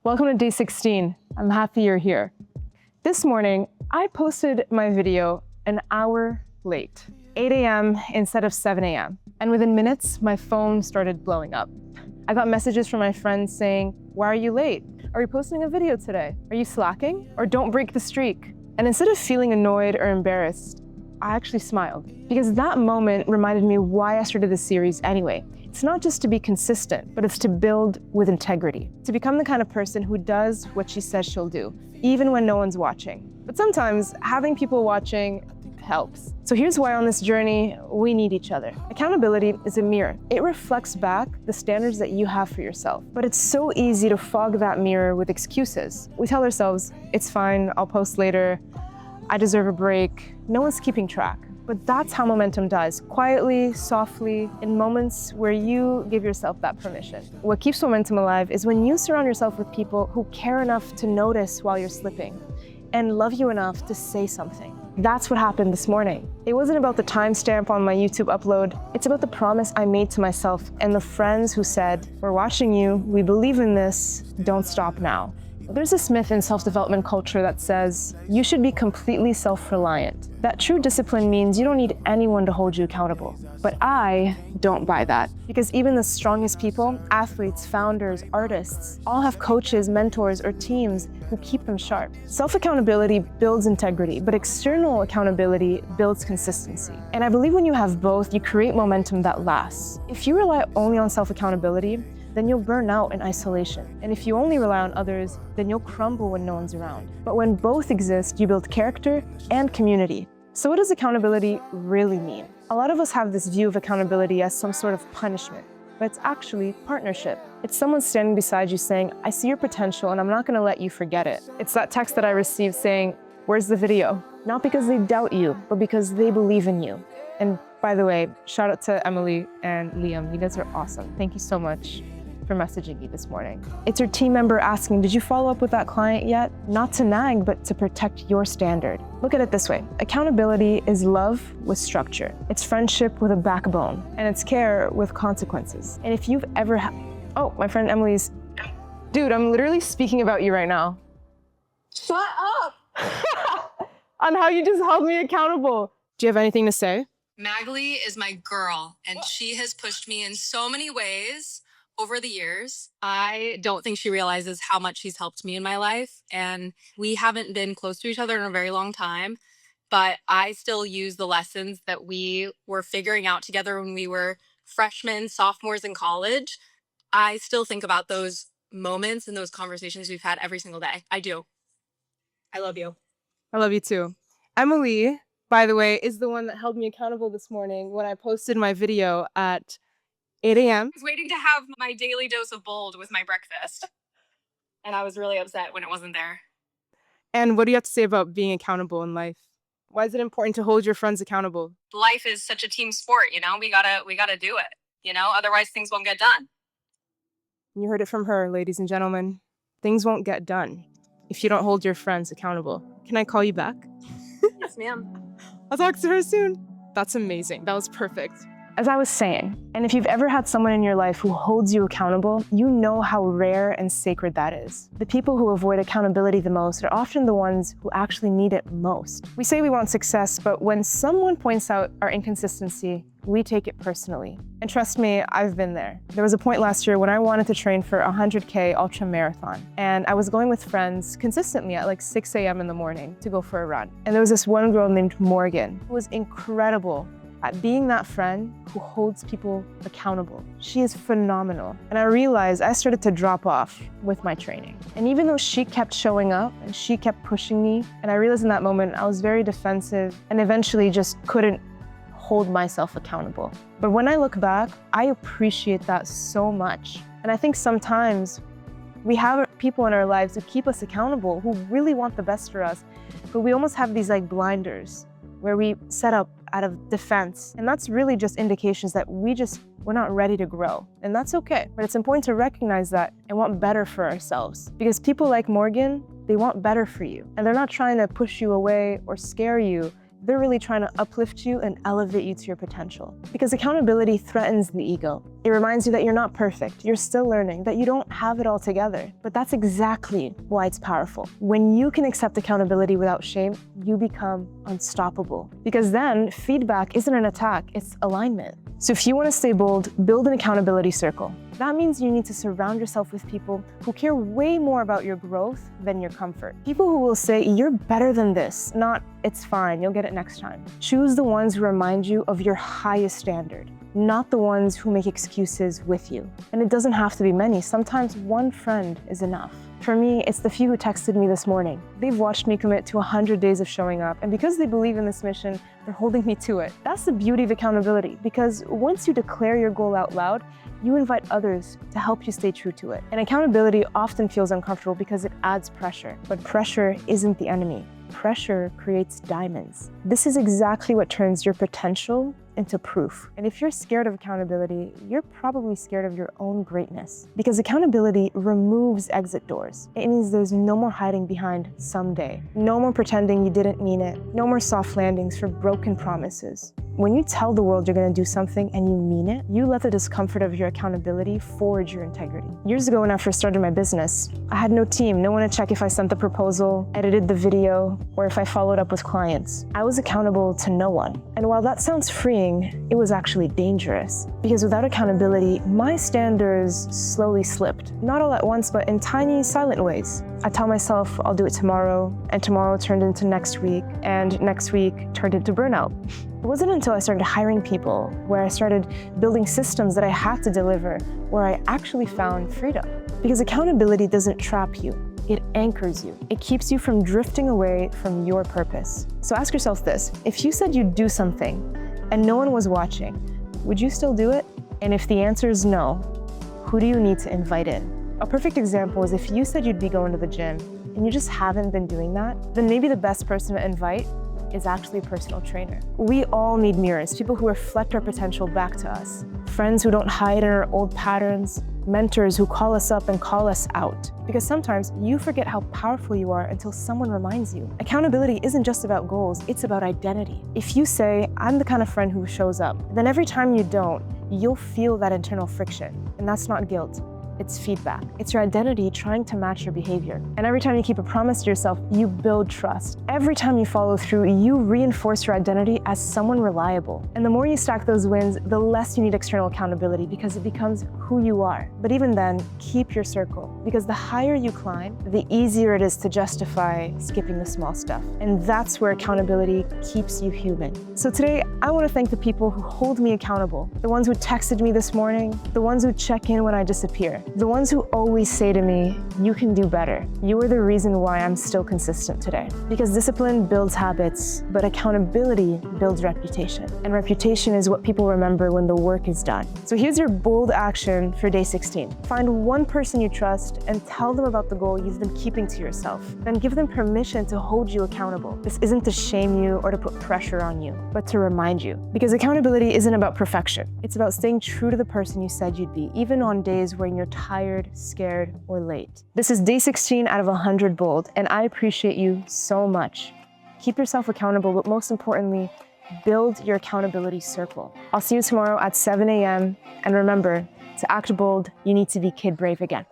Welcome to day 16. I'm happy you're here. This morning, I posted my video an hour late, 8 a.m. instead of 7 a.m. And within minutes, my phone started blowing up. I got messages from my friends saying, "Why are you late? Are you posting a video today? Are you slacking? Or don't break the streak." And instead of feeling annoyed or embarrassed, I actually smiled because that moment reminded me why I started this series anyway. It's not just to be consistent, but it's to build with integrity, to become the kind of person who does what she says she'll do, even when no one's watching. But sometimes having people watching helps. So here's why on this journey, we need each other. Accountability is a mirror. It reflects back the standards that you have for yourself. But it's so easy to fog that mirror with excuses. We tell ourselves, it's fine, I'll post later, I deserve a break. No one's keeping track. But that's how momentum dies, quietly, softly, in moments where you give yourself that permission. What keeps momentum alive is when you surround yourself with people who care enough to notice while you're slipping and love you enough to say something. That's what happened this morning. It wasn't about the timestamp on my YouTube upload. It's about the promise I made to myself and the friends who said, "We're watching you, we believe in this, don't stop now." There's this myth in self-development culture that says you should be completely self-reliant. That true discipline means you don't need anyone to hold you accountable. But I don't buy that, because even the strongest people, athletes, founders, artists, all have coaches, mentors, or teams who keep them sharp. Self-accountability builds integrity, but external accountability builds consistency. And I believe when you have both, you create momentum that lasts. If you rely only on self-accountability, then you'll burn out in isolation. And if you only rely on others, then you'll crumble when no one's around. But when both exist, you build character and community. So what does accountability really mean? A lot of us have this view of accountability as some sort of punishment, but it's actually partnership. It's someone standing beside you saying, "I see your potential and I'm not gonna let you forget it." It's that text that I received saying, "Where's the video?" Not because they doubt you, but because they believe in you. And by the way, shout out to Emily and Liam. You guys are awesome. Thank you so much for messaging me this morning. It's your team member asking, "Did you follow up with that client yet?" Not to nag, but to protect your standard. Look at it this way. Accountability is love with structure. It's friendship with a backbone. And it's care with consequences. And if you've ever oh, my friend Emily's, dude, I'm literally speaking about you right now. Shut up! On how you just held me accountable. Do you have anything to say? Magali is my girl, and she has pushed me in so many ways over the years. I don't think she realizes how much she's helped me in my life, and we haven't been close to each other in a very long time, but I still use the lessons that we were figuring out together when we were freshmen, sophomores in college. I still think about those moments and those conversations we've had every single day. I do. I love you. I love you too. Emily, by the way, is the one that held me accountable this morning when I posted my video at 8 a.m. I was waiting to have my daily dose of bold with my breakfast. And I was really upset when it wasn't there. And what do you have to say about being accountable in life? Why is it important to hold your friends accountable? Life is such a team sport, you know? We gotta do it, you know? Otherwise things won't get done. You heard it from her, ladies and gentlemen. Things won't get done if you don't hold your friends accountable. Can I call you back? Yes, ma'am. I'll talk to her soon. That's amazing. That was perfect. As I was saying, and if you've ever had someone in your life who holds you accountable, you know how rare and sacred that is. The people who avoid accountability the most are often the ones who actually need it most. We say we want success, but when someone points out our inconsistency, we take it personally. And trust me, I've been there. There was a point last year when I wanted to train for a 100K ultra marathon, and I was going with friends consistently at like 6 a.m. in the morning to go for a run. And there was this one girl named Morgan who was incredible at being that friend who holds people accountable. She is phenomenal. And I realized I started to drop off with my training. And even though she kept showing up and she kept pushing me, and I realized in that moment I was very defensive and eventually just couldn't hold myself accountable. But when I look back, I appreciate that so much. And I think sometimes we have people in our lives who keep us accountable, who really want the best for us, but we almost have these like blinders where we set up out of defense. And that's really just indications that we're not ready to grow. And that's okay. But it's important to recognize that and want better for ourselves. Because people like Morgan, they want better for you. And they're not trying to push you away or scare you. They're really trying to uplift you and elevate you to your potential. Because accountability threatens the ego. It reminds you that you're not perfect, you're still learning, that you don't have it all together. But that's exactly why it's powerful. When you can accept accountability without shame, you become unstoppable. Because then feedback isn't an attack, it's alignment. So if you want to stay bold, build an accountability circle. That means you need to surround yourself with people who care way more about your growth than your comfort. People who will say, you're better than this, not, it's fine, you'll get it next time. Choose the ones who remind you of your highest standard, not the ones who make excuses with you. And it doesn't have to be many. Sometimes one friend is enough. For me, it's the few who texted me this morning. They've watched me commit to 100 days of showing up, and because they believe in this mission, they're holding me to it. That's the beauty of accountability, because once you declare your goal out loud, you invite others to help you stay true to it. And accountability often feels uncomfortable because it adds pressure, but pressure isn't the enemy. Pressure creates diamonds. This is exactly what turns your potential into proof. And if you're scared of accountability, you're probably scared of your own greatness. Because accountability removes exit doors. It means there's no more hiding behind someday. No more pretending you didn't mean it. No more soft landings for broken promises. When you tell the world you're going to do something and you mean it, you let the discomfort of your accountability forge your integrity. Years ago when I first started my business, I had no team, no one to check if I sent the proposal, edited the video, or if I followed up with clients. I was accountable to no one. And while that sounds freeing, it was actually dangerous. Because without accountability, my standards slowly slipped. Not all at once, but in tiny, silent ways. I tell myself I'll do it tomorrow, and tomorrow turned into next week, and next week turned into burnout. It wasn't until I started hiring people, where I started building systems that I had to deliver, where I actually found freedom. Because accountability doesn't trap you, it anchors you. It keeps you from drifting away from your purpose. So ask yourself this: if you said you'd do something and no one was watching, would you still do it? And if the answer is no, who do you need to invite in? A perfect example is if you said you'd be going to the gym and you just haven't been doing that, then maybe the best person to invite is actually a personal trainer. We all need mirrors, people who reflect our potential back to us. Friends who don't hide in our old patterns, mentors who call us up and call us out. Because sometimes you forget how powerful you are until someone reminds you. Accountability isn't just about goals, it's about identity. If you say, I'm the kind of friend who shows up, then every time you don't, you'll feel that internal friction. And that's not guilt. It's feedback. It's your identity trying to match your behavior. And every time you keep a promise to yourself, you build trust. Every time you follow through, you reinforce your identity as someone reliable. And the more you stack those wins, the less you need external accountability because it becomes who you are. But even then, keep your circle, because the higher you climb, the easier it is to justify skipping the small stuff. And that's where accountability keeps you human. So today, I want to thank the people who hold me accountable, the ones who texted me this morning, the ones who check in when I disappear, the ones who always say to me, you can do better. You are the reason why I'm still consistent today. Because discipline builds habits, but accountability builds reputation. And reputation is what people remember when the work is done. So here's your bold action for day 16. Find one person you trust and tell them about the goal you've been keeping to yourself. Then give them permission to hold you accountable. This isn't to shame you or to put pressure on you, but to remind you. Because accountability isn't about perfection. It's about staying true to the person you said you'd be, even on days when you're tired, scared, or late. This is day 16 out of 100 bold, and I appreciate you so much. Keep yourself accountable, but most importantly, build your accountability circle. I'll see you tomorrow at 7 a.m. And remember, to act bold, you need to be kid brave again.